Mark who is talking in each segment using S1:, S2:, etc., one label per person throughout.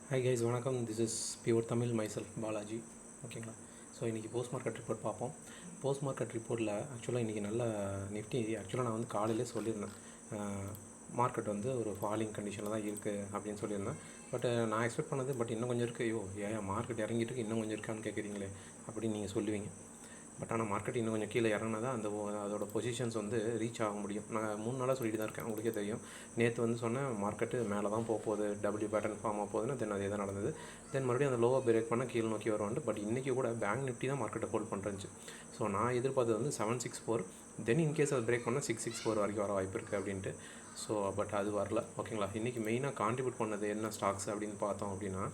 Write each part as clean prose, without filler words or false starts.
S1: Hi guys வணக்கம். This is pure Tamil myself Balaji. ஓகேங்களா? So இன்றைக்கி போஸ்ட் மார்க்கெட் ரிப்போர்ட் பார்ப்போம். போஸ்ட் மார்க்கெட் ரிப்போர்ட்டில் ஆக்சுவலாக இன்றைக்கி நல்ல நிஃப்டி ஆக்சுவலாக நான் வந்து காலையிலே சொல்லியிருந்தேன், மார்க்கெட் வந்து ஒரு ஃபாலிங் கண்டிஷனில் தான் இருக்குது அப்படின்னு சொல்லியிருந்தேன். பட் நான் எக்ஸ்பெக்ட் பண்ணது இன்னும் கொஞ்சம் இருக்குது. ஏன் மார்க்கெட் இறங்கிட்டு இன்னும் கொஞ்சம் இருக்கான்னு கேட்குறீங்களே அப்படின்னு நீங்கள் சொல்லுவீங்க. பட் ஆனால் மார்க்கெட் இன்னும் கொஞ்சம் கீழே இறங்கினா தான் அதோட பொசிஷன்ஸ் வந்து ரீச் ஆக முடியும். நான் 3 நாளாக சொல்லிட்டு தான் இருக்கேன், உங்களுக்கே தெரியும். நேற்று வந்து சொன்னேன் மார்க்கெட்டு மேலே தான் போகுது, டபிள்யூ பேட்டர்ன் ஃபார்ம் ஆக போகுதுன்னு. தென் அதே தான் நடந்தது. தென் மறுபடியும் அந்த லோவை பிரேக் பண்ணால் கீழே நோக்கி வருவான்ட்டு. பட் இன்றைக்கி கூட பேங்க் நிஃப்டி தான் மார்க்கெட்டை ஹோல்ட் பண்ணுறேன்ச்சு. ஸோ நான் எதிர்பார்த்தது வந்து 764, தென் இன்கேஸ் அது பிரேக் பண்ணால் 664 வரைக்கும் வர வாய்ப்பு இருக்குது அப்படின்ட்டு. ஸோ பட் அது வரல. ஓகேங்களா? இன்றைக்கி மெயினாக கான்ட்ரிபியூட் பண்ணது என்ன ஸ்டாக்ஸ் அப்படின்னு பார்த்தோம் அப்படின்னா,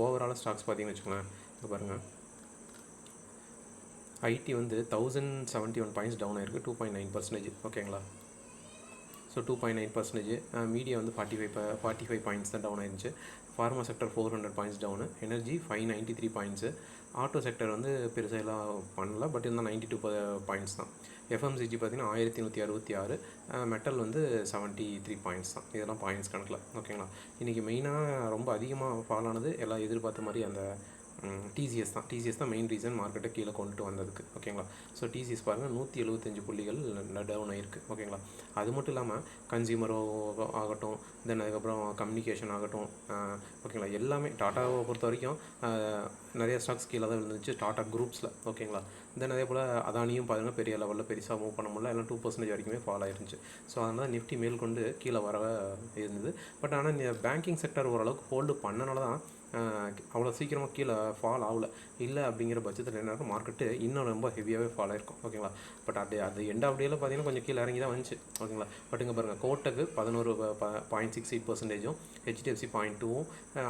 S1: ஓவராலாக ஸ்டாக்ஸ் பார்த்தீங்கன்னு வச்சுக்கோங்களேன். இப்போ பாருங்கள், ஐடி வந்து 1071 பாயிண்ட்ஸ் டவுன் ஆயிருக்கு, 2.9%. ஓகேங்களா? ஸோ 2.9%. மீடியா வந்து 45 பாயிண்ட்ஸ் தான் டவுன் ஆயிருந்துச்சு. Pharma sector 400 points down. Energy 593 points. Auto sector வந்து பெருசாக எல்லாம் பண்ணல, பட் இருந்தால் 92 பாயிண்ட்ஸ் தான். எஃப்எம்சிஜி பார்த்திங்கன்னா 1166. மெட்டல் வந்து 73 பாயிண்ட்ஸ் தான். இதெல்லாம் பாயிண்ட்ஸ் கணக்கில். ஓகேங்களா? இன்றைக்கி மெயினாக ரொம்ப அதிகமாக ஃபால் ஆனது எல்லாம் எதிர்பார்த்த மாதிரி அந்த டிசிஎஸ் தான் மெயின் ரீசன் மார்க்கெட்டை கீழே கொண்டுட்டு வந்ததுக்கு. ஓகேங்களா? ஸோ டிசிஎஸ் பாருங்கள் 175 புள்ளிகள் டவுன் ஆகிருக்கு. ஓகேங்களா? அது மட்டும் இல்லாமல் கன்சியூமரோ ஆகட்டும், தென் அதுக்கப்புறம் கம்யூனிகேஷன் ஆகட்டும், ஓகேங்களா, எல்லாமே டாட்டாவை பொறுத்த வரைக்கும் நிறைய ஸ்டாக்ஸ் கீழே தான் இருந்துச்சு டாட்டா குரூப்ஸில். ஓகேங்களா? தென் அதே போல் அதானியும் பாருங்கள் பெரிய லெவலில் பெருசாக மூவ் பண்ண முடியல, எல்லாம் 2% வரைக்குமே ஃபால் ஆயிருந்துச்சு. ஸோ அதனால் நிஃப்டி மேல் கொண்டு கீழே வர இருந்தது. பட் ஆனால் பேங்கிங் செக்டர் ஓரளவுக்கு ஹோல்டு பண்ணனால தான் அவ்வளோ சீக்கிரமாக கீழே ஃபால் ஆகலை. இல்லை அப்படிங்கிற பட்சத்தில் என்ன இருக்கும், மார்க்கெட்டு இன்னும் ரொம்ப ஹெவியாகவே ஃபால் ஆயிருக்கும். ஓகேங்களா? பட் அது எண்ட் ஆஃப் டேயில் பார்த்தீங்கன்னா கொஞ்சம் கீழே இறங்கி தான் வந்துச்சு. ஓகேங்களா? பட் இங்கே பாருங்கள், கோட்டக்கு 11.68%, ஹெச்டிஎஃப்சி 0.2,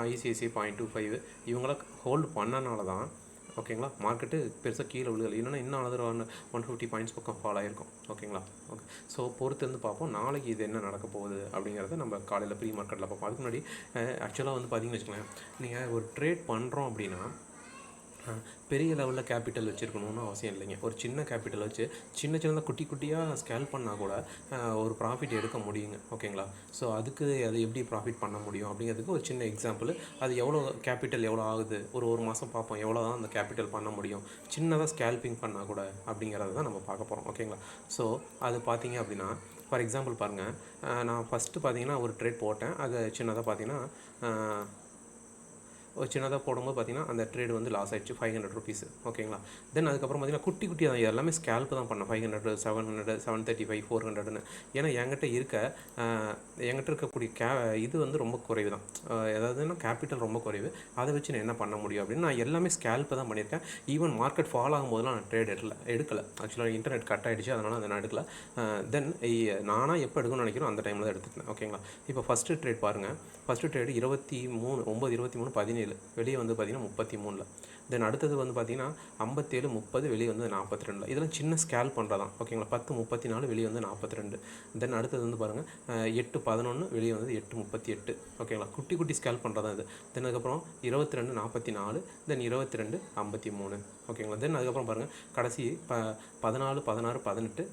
S1: ஐசிஐசிஐ 0.25 இவங்களாம் ஹோல்டு பண்ணனால தான் ஓகேங்களா மார்க்கெட்டு பெருசாக கீழே விழுகலை. இல்லைன்னா இன்னும் another 150 பாயிண்ட்ஸ் பக்கம் ஃபால் ஆகிருக்கும். ஓகேங்களா? ஓகே. ஸோ பொறுத்து வந்து பார்ப்போம் நாளைக்கு இது என்ன நடக்க போகுது அப்படிங்கிறத நம்ம காலையில் ப்ரீ மார்க்கெட்டில் பார்ப்போம். அதுக்கு முன்னாடி ஆக்சுவலாக வந்து பார்த்தீங்கன்னு வச்சுக்கோங்களேன், நீங்கள் ஒரு ட்ரேட் பண்ணுறோம் அப்படின்னா பெரிய லெவலில் கேபிட்டல் வச்சுருக்கணும்னு அவசியம் இல்லைங்க. ஒரு சின்ன கேபிட்டல் வச்சு சின்னதாக குட்டி குட்டியாக ஸ்கேல் பண்ணால் கூட ஒரு ப்ராஃபிட் எடுக்க முடியுங்க. ஓகேங்களா? ஸோ அதுக்கு அது எப்படி ப்ராஃபிட் பண்ண முடியும் அப்படிங்கிறதுக்கு ஒரு சின்ன எக்ஸாம்பிள். அது எவ்வளோ கேபிட்டல் எவ்வளோ ஆகுது, ஒரு மாதம் பார்ப்போம் எவ்வளோ தான் அந்த கேபிட்டல் பண்ண முடியும் சின்னதாக ஸ்கேல்பிங் பண்ணால் கூட அப்படிங்கிறத தான் நம்ம பார்க்க போகிறோம். ஓகேங்களா? ஸோ அது பார்த்தீங்க அப்படின்னா, ஃபார் எக்ஸாம்பிள் பாருங்கள், நான் ஃபஸ்ட்டு பார்த்தீங்கன்னா ஒரு ட்ரேட் போட்டேன். அது சின்னதாக பார்த்தீங்கன்னா ஒரு சின்னதாக போடும்போது பார்த்திங்கன்னா அந்த ட்ரேடு வந்து லாஸ் ஆகிடுச்சு, 500 ருபீஸ். ஓகேங்களா? தென் அதுக்கப்புறம் பார்த்திங்கன்னா குட்டி குட்டியாக தான் எல்லாமே ஸ்கேல்ப்பு தான் பண்ணேன். 500, 700, 735, 400ன்னு. ஏன்னா என்கிட்ட இருக்கக்கூடிய இது வந்து ரொம்ப குறைவு தான். ஏதாவதுன்னா கேபிட்டல் ரொம்ப குறைவு. அதை வச்சு நான் என்ன பண்ண முடியும் அப்படின்னு நான் எல்லாமே ஸ்கேல்ப்பு தான் பண்ணியிருக்கேன். ஈவன் மார்க்கெட் ஃபால் ஆகும்போதெல்லாம் நான் ட்ரேட் எடுக்கலை. ஆக்சுவலாக இன்டர்நெட் கட் ஆகிடுச்சு, அதனால் அதை நான் எடுக்கலை. தென் நானாக எப்போ எடுக்கணும்னு நினைக்கிறோம் அந்த டைமில் தான் எடுத்துக்கிட்டேன். ஓகேங்களா? இப்போ ஃபஸ்ட்டு ட்ரேட் பாருங்கள். ஃபஸ்ட்டு ட்ரேடு 9/23/17 வெளியே வந்து பார்த்திங்கன்னா 33. தென் அடுத்தது வந்து பார்த்திங்கன்னா 57/30 வெளியே வந்து 42. இதெல்லாம் சின்ன ஸ்கேல் பண்ணுறதான். ஓகேங்களா? 10/34 வெளியே வந்து 42. தென் அடுத்தது வந்து பாருங்கள் 8/11 வெளியே வந்து 8/38. ஓகேங்களா? குட்டி குட்டி ஸ்கேல் பண்ணுறதான் இது. தென் அதுக்கப்புறம் 22/44, தென் 22/53. ஓகேங்களா? தென் அதுக்கப்புறம் பாருங்கள் கடைசி 14, 16, 18,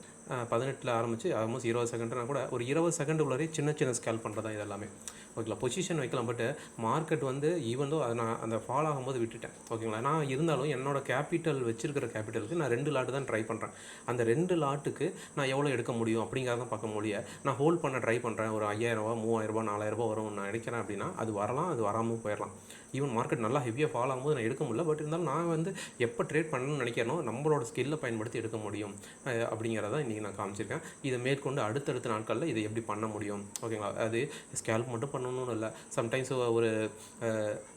S1: 18 ஆரம்பித்து ஆல்மோஸ்ட் 20 செகண்ட்னா கூட ஒரு 20 செகண்ட் உள்ளே சின்ன ஸ்கேல் பண்ணுறதான் இது எல்லாமே. ஓகேங்களா? பொசிஷன் வைக்கலாம். பட் மார்க்கெட் வந்து ஈவன் தோ அதை நான் அந்த ஃபால் ஆகும்போது விட்டுட்டேன். ஓகேங்களா? நான் இருந்தாலும் என்னோடய கேபிட்டல் வச்சுருக்கிற கேபிட்டலுக்கு நான் 2 லாட்டு தான் ட்ரை பண்ணுறேன். அந்த 2 லாட்டுக்கு நான் எவ்வளோ எடுக்க முடியும் அப்படிங்கிறதான் பார்க்க முடியும். நான் ஹோல்ட் பண்ண ட்ரை பண்ணுறேன். ஒரு 5000 ரூபா, 3000 ரூபா, 4000 ரூபா வரும் நான் நினைக்கிறேன் அப்படின்னா அது வரலாம், அது வராமல் போயிடலாம். ஈவன் மார்க்கெட் நல்லா ஹெவியாக ஃபால் ஆகும்போது நான் எடுக்க முடியல. பட் இருந்தாலும் நான் வந்து எப்போ ட்ரேட் பண்ணணும்னு நினைக்கிறனோ நம்மளோட ஸ்கில்லை பயன்படுத்தி எடுக்க முடியும் அப்படிங்கிறத இன்றைக்கி நான் காமிச்சிருக்கேன். இதை மேற்கொண்டு அடுத்தடுத்த நாட்களில் இதை எப்படி பண்ண முடியும். ஓகேங்களா? அது ஸ்கேல்ப் மட்டும் பண்ணணும்னு இல்லை. சம்டைம்ஸ்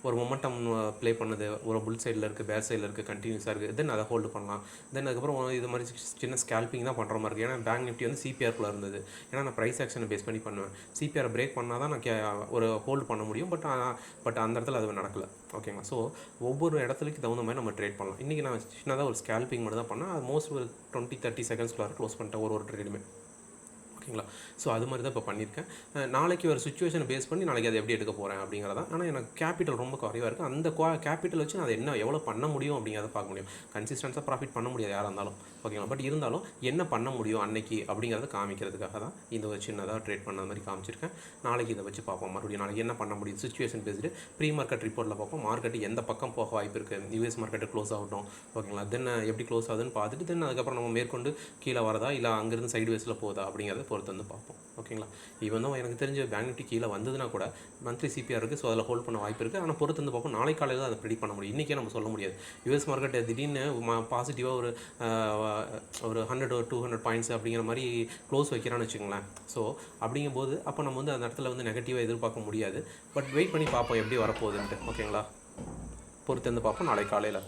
S1: ஒரு மொமெண்டம் ப்ளே பண்ணுது, ஒரு புல் சைடில் இருக்குது, பேர் சைடில் இருக்குது, கண்டினியூஸாக இருக்குது, தென் அதை ஹோல்டு பண்ணலாம். தென் அதுக்கப்புறம் இது மாதிரி சின்ன ஸ்கேல்பிங் தான் பண்ணுற மாதிரி இருக்குது. ஏன்னா பேங்க் நிஃப்டி வந்து சிபிஆர்க்குள்ளே இருந்தது. ஏன்னா நான் ப்ரைஸ் ஆக்ஷனை பேஸ் பண்ணி பண்ணுவேன். சிபிஆரை பிரேக் பண்ணால் தான் நான் ஒரு ஹோல்டு பண்ண முடியும். பட் அந்த இடத்துல அது நடக்கலை. ஓகேங்களா? ஸோ ஒவ்வொரு இடத்துலைக்கு தகுந்த மாதிரி நம்ம ட்ரேட் பண்ணலாம். இன்றைக்கி நான் சின்னதாக ஒரு ஸ்கேல்பிங் மட்டும் தான் பண்ணேன். அது மோஸ்ட் ஒரு 20-30 செகண்ட்ஸ்க்குள்ளார க்ளோஸ் பண்ணிட்டேன் ஒரு ட்ரேடுமே. ஓகேங்களா. ஸோ அது மாதிரி தான் இப்போ பண்ணியிருக்கேன். நாளைக்கு ஒரு சுச்சுவேஷனை பேஸ் பண்ணி நாளைக்கு அதை எப்படி எடுக்க போகிறேன் அப்படிங்கிறதான். ஆனால் எனக்கு கேபிட்டல் ரொம்ப குறைவாக இருக்குது. அந்த கேபிட்டல் வச்சு நான் அதை என்ன எவ்வளோ பண்ண முடியும் அப்படிங்கிறத பார்க்க முடியும். கன்சிஸ்டன்ஸாக ப்ராஃபிட் பண்ண முடியாது யாராக இருந்தாலும், ஓகேங்களா. பட் இருந்தாலும் என்ன பண்ண முடியும் அன்னைக்கு அப்படிங்கிறத காமிக்கிறதுக்காக தான் இந்த ஒரு சின்னதாக ட்ரேட் பண்ண மாதிரி காமிச்சிருக்கேன். நாளைக்கு இதை வச்சு பார்ப்போம். மறுபடியும் நாளைக்கு என்ன பண்ண முடியும் சுச்சுவேஷன் பேஸ்டு ப்ரீ மார்க்கெட் ரிப்போர்ட்டில் பார்ப்போம். மார்க்கெட் எந்த பக்கம் போக வாய்ப்பு இருக்குது, யூஎஸ் மார்க்கெட்டு க்ளோஸ் ஆகட்டும், ஓகேங்களா. தென் எப்படி க்ளோஸ் ஆகுதுன்னு பார்த்துட்டு தென் அதுக்கப்புறம் நம்ம மேற்கொண்டு கீழே வரதா இல்லை அங்கேருந்து சைடு வேஸில் போதா அப்படிங்கிறத பொறுத்து வந்து பார்ப்போம், ஓகேங்களா. ஈவன் தான் எனக்கு தெரிஞ்ச பேங்க் நிஃப்டி கீழே வந்ததுன்னா கூட மந்த்லி சிபிஆர் இருக்குது, ஸோ அதில் ஹோல்ட் பண்ண வாய்ப்பு இருக்குது. ஆனால் பொறுத்து வந்து பார்ப்போம். நாளை காலையில் தான் அதை ப்ரெடிக்ட் பண்ண முடியும். இன்றைக்கே நம்ம சொல்ல முடியாது. யூஎஸ் மார்க்கெட் திடீர்னு பாசிட்டிவாக ஒரு 100 or 200 பாயிண்ட்ஸ் அப்படிங்கிற மாதிரி க்ளோஸ் வைக்கிறான்னு வச்சுக்கோங்களேன். ஸோ அப்படிங்கும்போது அப்போ நம்ம வந்து அந்த இடத்துல வந்து நெகட்டிவாக எதிர்பார்க்க முடியாது. பட் வெயிட் பண்ணி பார்ப்போம் எப்படி வரப்போகுதுன்ட்டு, ஓகேங்களா. பொறுத்து வந்து பார்ப்போம் நாளை காலையில்.